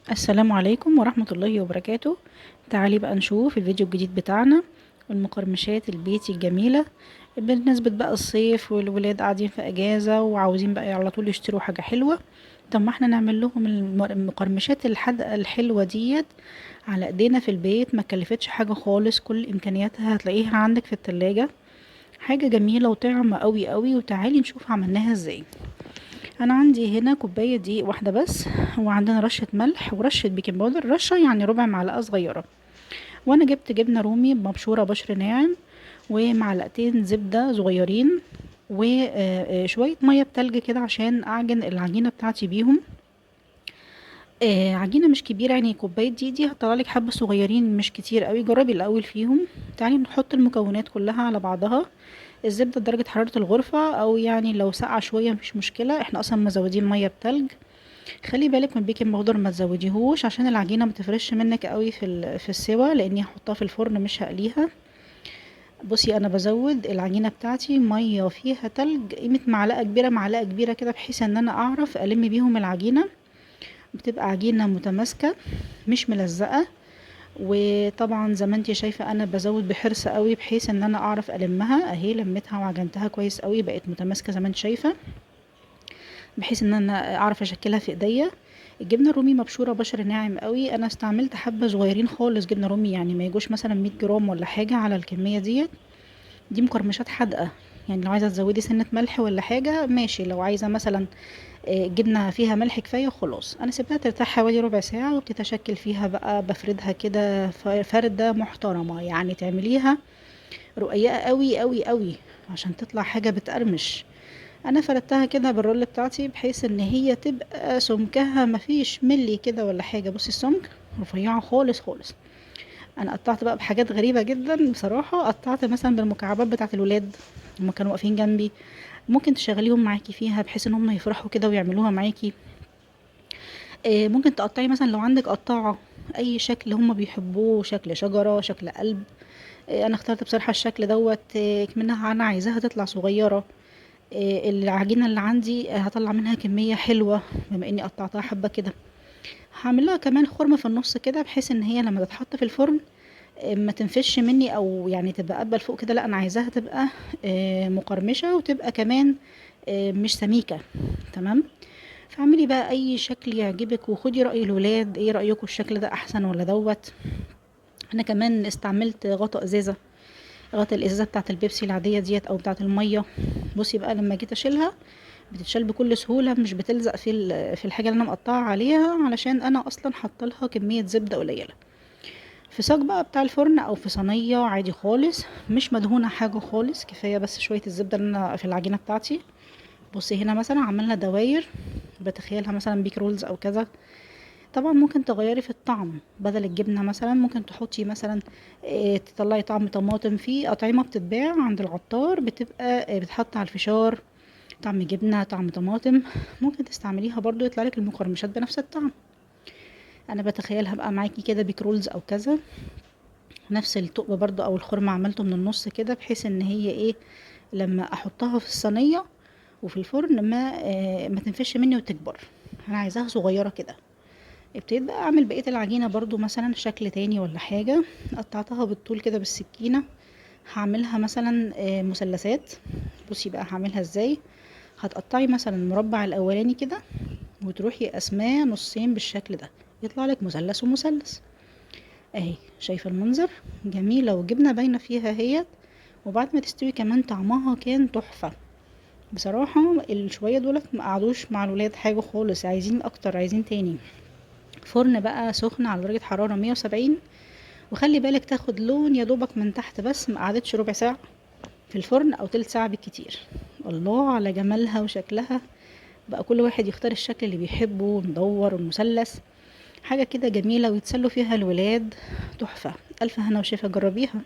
السلام عليكم ورحمة الله وبركاته. تعالي بقى نشوف الفيديو الجديد بتاعنا، المقرمشات البيتي الجميلة بالنسبة بقى الصيف والولاد قاعدين في اجازة وعاوزين بقى على طول يشتروا حاجة حلوة. طب ما احنا نعمل لهم المقرمشات الحادقة الحلوة ديت على ايدينا في البيت، ما كلفتش حاجة خالص، كل امكانياتها هتلاقيها عندك في التلاجة. حاجة جميلة وطعمة قوي قوي، وتعالي نشوف عملناها ازاي. انا عندي هنا كوبايه دقيق واحده بس، وعندنا رشه ملح ورشه بيكنج باودر، رشه يعني ربع معلقه صغيره. وانا جبت جبنه رومي مبشوره بشر ناعم، ومعلقتين زبده صغيرين، وشويه ميه بتلج كده عشان اعجن العجينه بتاعتي بيهم. عجينه مش كبيره، يعني كوبايه دي هتطلعلك حبه صغيرين مش كتير قوي، جربي الاول فيهم. تعالي نحط المكونات كلها على بعضها. الزبده درجه حراره الغرفه، او يعني لو ساقعه شويه مش مشكله، احنا اصلا مزودين ميه بتلج. خلي بالك من البيكنج باودر ما تزوديهوش عشان العجينه ما تفرش منك قوي في السوا، لاني هحطها في الفرن مش هقليها. بصي انا بزود العجينه بتاعتي ميه فيها تلج، قيمه معلقه كبيره معلقه كبيره كده، بحيث ان انا اعرف الم بيهم العجينه. بتبقى عجينه متماسكه مش ملزقه. وطبعا زي ما انتي شايفه انا بزود بحرص قوي بحيث ان انا اعرف المها، اهي لميتها وعجنتها كويس قوي، بقت متماسكه زي ما انت شايفه، بحيث ان انا اعرف اشكلها في ايديا. الجبنه الرومي مبشوره بشر ناعم قوي، انا استعملت حبه صغيرين خالص جبنه رومي، يعني ما يجوش مثلا 100 جرام ولا حاجه على الكميه ديت. دي مقرمشات حادقه، يعني لو عايزه تزودي سنه ملح ولا حاجه ماشي، لو عايزه مثلا جبنه فيها ملح كفايه خلاص. انا سيبتها ترتاح حوالي ربع ساعه، وبتتشكل فيها بقى بفردها كده فرده محترمه، يعني تعمليها رقيقه قوي قوي قوي عشان تطلع حاجه بتقرمش. انا فردتها كده بالرول بتاعتي بحيث ان هي تبقى سمكها مفيش ملي كده ولا حاجه، بصي السمك رفيعه خالص خالص. انا قطعت بقى بحاجات غريبه جدا بصراحه، قطعت مثلا بالمكعبات بتاعه الولاد، هما كانوا واقفين جنبي، ممكن تشغليهم معاكي فيها بحيث ان هم يفرحوا كده ويعملوها معاكي. ممكن تقطعي مثلا لو عندك قطاعه اي شكل هم بيحبوه، شكل شجره، شكل قلب. انا اخترت بصراحه الشكل دوت، منها انا عايزاها تطلع صغيره. العجينة اللي عندي هطلع منها كمية حلوة بما اني قطعتها حبة كده. هعمل لها كمان خرم في النص كده بحيث ان هي لما تتحط في الفرن ما تنفش مني، او يعني تبقى قبل فوق كده، لا انا عايزاها تبقى مقرمشة، وتبقى كمان مش سميكة. تمام. فاعملي بقى اي شكل يعجبك، وخدي رأي الولاد، ايه رأيكم الشكل ده احسن ولا دوت. انا كمان استعملت غطا ازازة، غطا الازازة بتاعت البيبسي العادية ديت او بتاعت المية. بصي بقى لما جيت اشيلها بتتشال بكل سهولة، مش بتلزق في الحاجة اللي انا مقطعة عليها، علشان انا اصلا حاطه لها كمية زبدة قليلة. في صاج بقى بتاع الفرن او في صينية عادي خالص، مش مدهونة حاجة خالص، كفاية بس شوية الزبدة اللي انا في العجينة بتاعتي. بصي هنا مثلا عملنا دواير، بتخيلها مثلا بيك رولز او كذا. طبعا ممكن تغيري في الطعم، بدل الجبنة مثلا ممكن تحطي مثلا تطلعي طعم طماطم في أطعمة بتتباع عند العطار، بتبقى بتحط على الفشار طعم جبنة طعم طماطم، ممكن تستعمليها برضو يطلع لك المقرمشات بنفس الطعم. انا بتخيلها بقى معاكي كده بيك رولز او كذا، نفس التقب برضو او الخرم عملته من النص كده، بحيث ان هي ايه لما احطها في الصينية وفي الفرن ما تنفش مني وتكبر. انا عايزاها صغيرة كده. ابتديت بقى اعمل بقية العجينة برضو مثلا شكل تاني ولا حاجة، قطعتها بالطول كده بالسكينة. هعملها مثلا مثلثات. بصي بقى هعملها ازاي. هتقطعي مثلا المربع الاولاني كده، وتروحي قسماه نصين بالشكل ده، يطلع لك مثلث ومثلث. اهي شايفه المنظر، جميله وجبنه باينه فيها اهيت. وبعد ما تستوي كمان طعمها كان تحفه. بصراحه الشويه دولت ما قعدوش مع الولاد حاجه خالص، عايزين اكتر عايزين تاني. فرن بقى سخن على درجه حراره 170، وخلي بالك تاخد لون يا دوبك من تحت بس، ما قعدتش ربع ساعه في الفرن او تلت ساعه بالكتير. الله على جمالها وشكلها. بقى كل واحد يختار الشكل اللي بيحبه، مدور ومثلث، حاجة كده جميلة ويتسلوا فيها الولاد. تحفة. ألف هنا وشفا، جربيها.